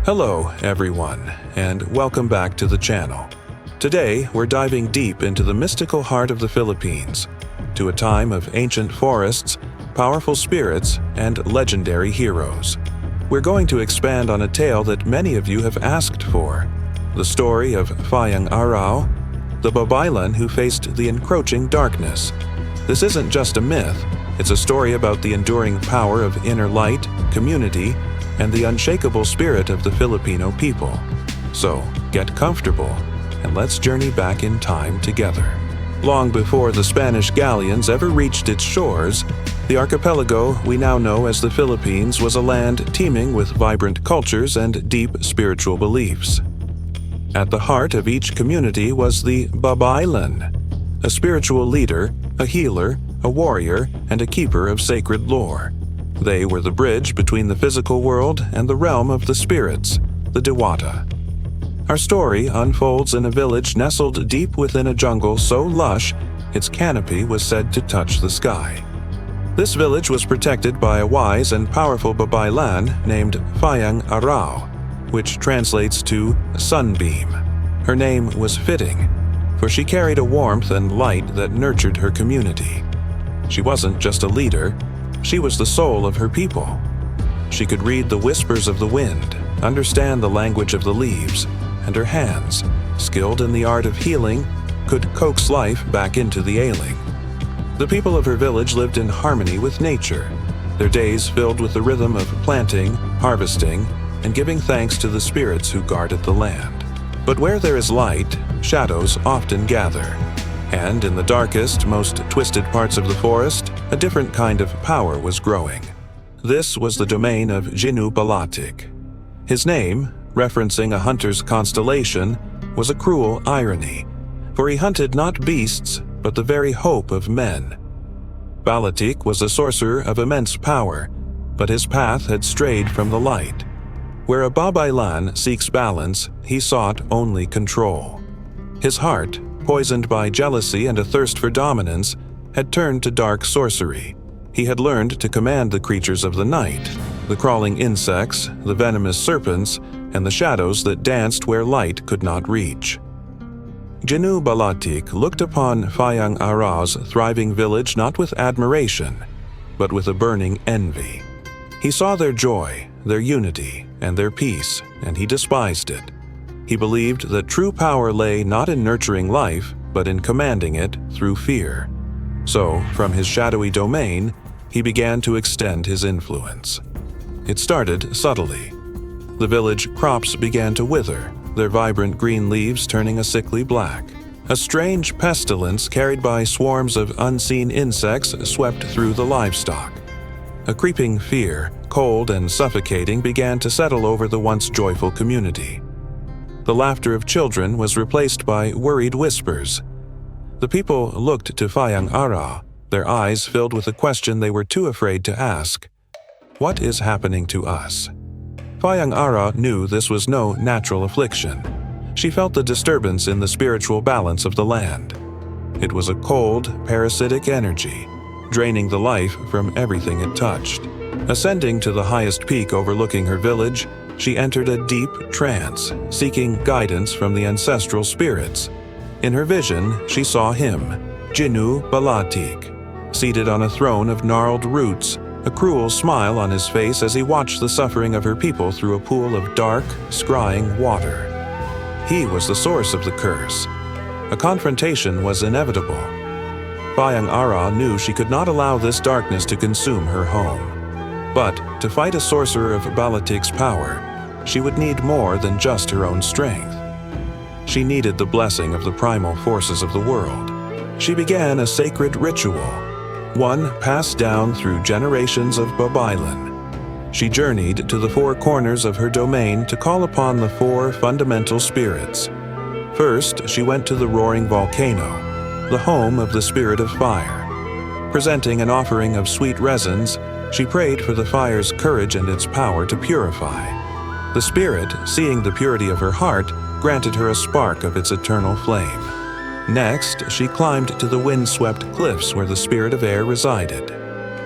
Hello, everyone, and welcome back to the channel. Today, we're diving deep into the mystical heart of the Philippines, to a time of ancient forests, powerful spirits, and legendary heroes. We're going to expand on a tale that many of you have asked for, the story of Fayang Araw, the Babaylan who faced the encroaching darkness. This isn't just a myth, it's a story about the enduring power of inner light, community, and the unshakable spirit of the Filipino people. So, get comfortable, and let's journey back in time together. Long before the Spanish galleons ever reached its shores, the archipelago we now know as the Philippines was a land teeming with vibrant cultures and deep spiritual beliefs. At the heart of each community was the Babaylan, a spiritual leader, a healer, a warrior, and a keeper of sacred lore. They were the bridge between the physical world and the realm of the spirits, the Diwata. Our story unfolds in a village nestled deep within a jungle so lush, its canopy was said to touch the sky. This village was protected by a wise and powerful Babaylan named Fayang Araw, which translates to sunbeam. Her name was fitting, for she carried a warmth and light that nurtured her community. She wasn't just a leader, she was the soul of her people. She could read the whispers of the wind, understand the language of the leaves, and her hands, skilled in the art of healing, could coax life back into the ailing. The people of her village lived in harmony with nature, their days filled with the rhythm of planting, harvesting, and giving thanks to the spirits who guarded the land. But where there is light, shadows often gather. And in the darkest, most twisted parts of the forest, a different kind of power was growing. This was the domain of Ginoo Balatik. His name, referencing a hunter's constellation, was a cruel irony, for he hunted not beasts, but the very hope of men. Balatik was a sorcerer of immense power, but his path had strayed from the light. Where a Babaylan seeks balance, he sought only control. His heart, poisoned by jealousy and a thirst for dominance, had turned to dark sorcery. He had learned to command the creatures of the night, the crawling insects, the venomous serpents, and the shadows that danced where light could not reach. Ginoo Balatik looked upon Fayang Araw's thriving village not with admiration, but with a burning envy. He saw their joy, their unity, and their peace, and he despised it. He believed that true power lay not in nurturing life, but in commanding it through fear. So, from his shadowy domain, he began to extend his influence. It started subtly. The village crops began to wither, their vibrant green leaves turning a sickly black. A strange pestilence carried by swarms of unseen insects swept through the livestock. A creeping fear, cold and suffocating, began to settle over the once joyful community. The laughter of children was replaced by worried whispers. The people looked to Fayang Araw, their eyes filled with a question they were too afraid to ask. What is happening to us? Fayang Araw knew this was no natural affliction. She felt the disturbance in the spiritual balance of the land. It was a cold, parasitic energy, draining the life from everything it touched. Ascending to the highest peak overlooking her village, she entered a deep trance, seeking guidance from the ancestral spirits. In her vision, she saw him, Ginoo Balatik, seated on a throne of gnarled roots, a cruel smile on his face as he watched the suffering of her people through a pool of dark, scrying water. He was the source of the curse. A confrontation was inevitable. Fayang Araw knew she could not allow this darkness to consume her home. But to fight a sorcerer of Balatik's power, she would need more than just her own strength. She needed the blessing of the primal forces of the world. She began a sacred ritual, one passed down through generations of Babaylan. She journeyed to the four corners of her domain to call upon the four fundamental spirits. First, she went to the roaring volcano, the home of the spirit of fire. Presenting an offering of sweet resins, she prayed for the fire's courage and its power to purify. The spirit, seeing the purity of her heart, granted her a spark of its eternal flame. Next, she climbed to the wind-swept cliffs where the spirit of air resided.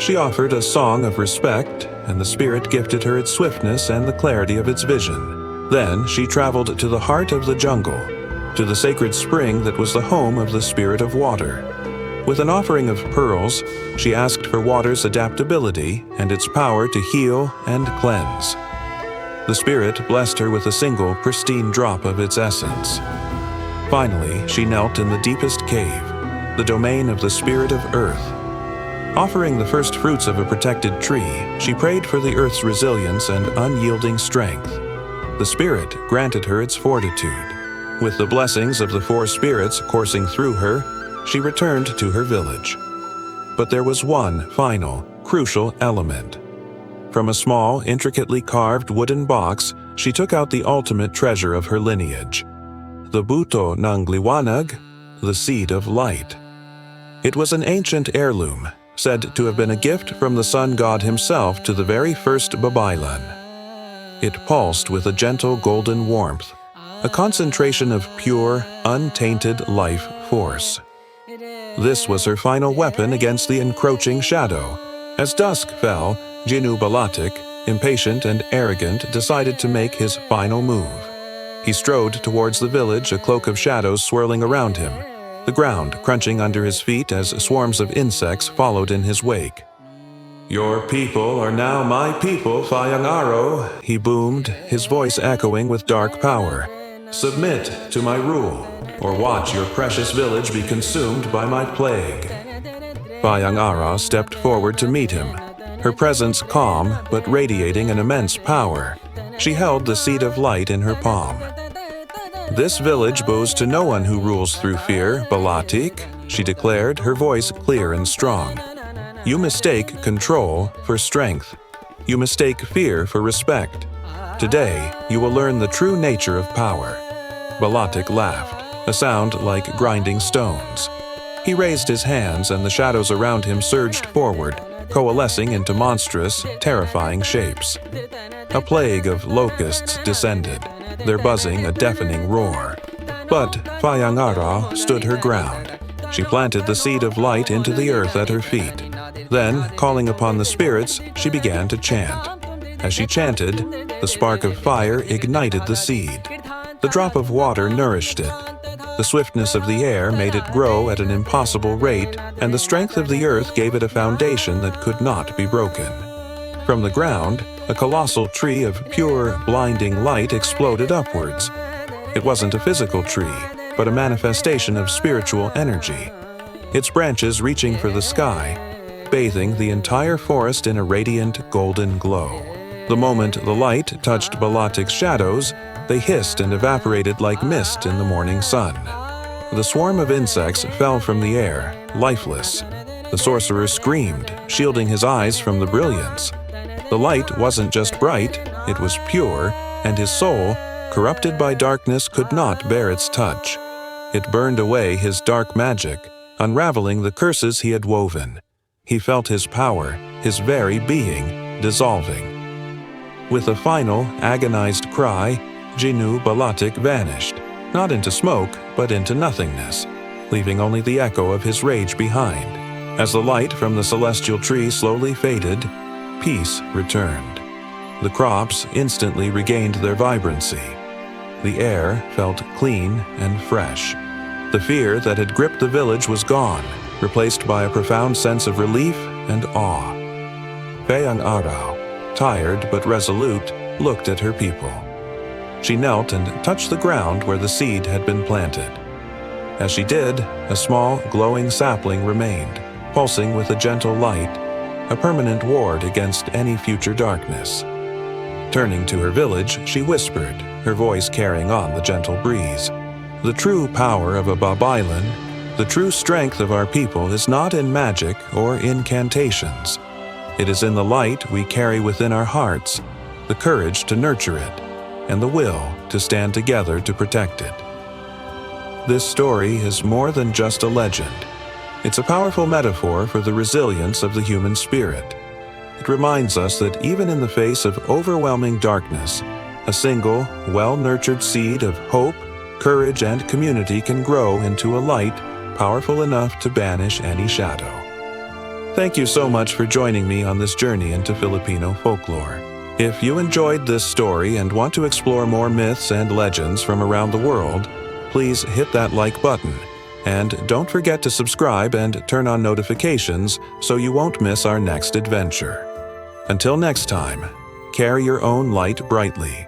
She offered a song of respect, and the spirit gifted her its swiftness and the clarity of its vision. Then she traveled to the heart of the jungle, to the sacred spring that was the home of the spirit of water. With an offering of pearls, she asked for water's adaptability and its power to heal and cleanse. The spirit blessed her with a single pristine drop of its essence. Finally, she knelt in the deepest cave, the domain of the spirit of earth. Offering the first fruits of a protected tree, she prayed for the earth's resilience and unyielding strength. The spirit granted her its fortitude. With the blessings of the four spirits coursing through her, she returned to her village. But there was one final, crucial element. From a small, intricately carved wooden box, she took out the ultimate treasure of her lineage, the buto ng liwanag, the seed of light. It was an ancient heirloom, said to have been a gift from the sun god himself to the very first Babaylan. It pulsed with a gentle golden warmth, a concentration of pure, untainted life force. This was her final weapon against the encroaching shadow. As dusk fell, Ginoo Balatik, impatient and arrogant, decided to make his final move. He strode towards the village, a cloak of shadows swirling around him, the ground crunching under his feet as swarms of insects followed in his wake. "Your people are now my people, Fayang Araw," he boomed, his voice echoing with dark power. "Submit to my rule, or watch your precious village be consumed by my plague." Fayang Araw stepped forward to meet him, her presence calm but radiating an immense power. She held the seed of light in her palm. "This village bows to no one who rules through fear, Balatik," she declared, her voice clear and strong. "You mistake control for strength. You mistake fear for respect. Today, you will learn the true nature of power." Balatik laughed, a sound like grinding stones. He raised his hands and the shadows around him surged forward, coalescing into monstrous, terrifying shapes. A plague of locusts descended, their buzzing a deafening roar. But Fayang Araw stood her ground. She planted the seed of light into the earth at her feet. Then, calling upon the spirits, she began to chant. As she chanted, the spark of fire ignited the seed. The drop of water nourished it. The swiftness of the air made it grow at an impossible rate, and the strength of the earth gave it a foundation that could not be broken. From the ground, a colossal tree of pure, blinding light exploded upwards. It wasn't a physical tree, but a manifestation of spiritual energy, its branches reaching for the sky, bathing the entire forest in a radiant golden glow. The moment the light touched Balatik's shadows, they hissed and evaporated like mist in the morning sun. The swarm of insects fell from the air, lifeless. The sorcerer screamed, shielding his eyes from the brilliance. The light wasn't just bright, it was pure, and his soul, corrupted by darkness, could not bear its touch. It burned away his dark magic, unraveling the curses he had woven. He felt his power, his very being, dissolving. With a final, agonized cry, Ginoo Balatik vanished, not into smoke, but into nothingness, leaving only the echo of his rage behind. As the light from the celestial tree slowly faded, peace returned. The crops instantly regained their vibrancy. The air felt clean and fresh. The fear that had gripped the village was gone, replaced by a profound sense of relief and awe. Fayang Araw, tired but resolute, looked at her people. She knelt and touched the ground where the seed had been planted. As she did, a small, glowing sapling remained, pulsing with a gentle light, a permanent ward against any future darkness. Turning to her village, she whispered, her voice carrying on the gentle breeze. "The true power of a Babaylan, the true strength of our people is not in magic or incantations. It is in the light we carry within our hearts, the courage to nurture it, and the will to stand together to protect it." This story is more than just a legend. It's a powerful metaphor for the resilience of the human spirit. It reminds us that even in the face of overwhelming darkness, a single, well-nurtured seed of hope, courage, and community can grow into a light powerful enough to banish any shadow. Thank you so much for joining me on this journey into Filipino folklore. If you enjoyed this story and want to explore more myths and legends from around the world, please hit that like button. And don't forget to subscribe and turn on notifications so you won't miss our next adventure. Until next time, carry your own light brightly.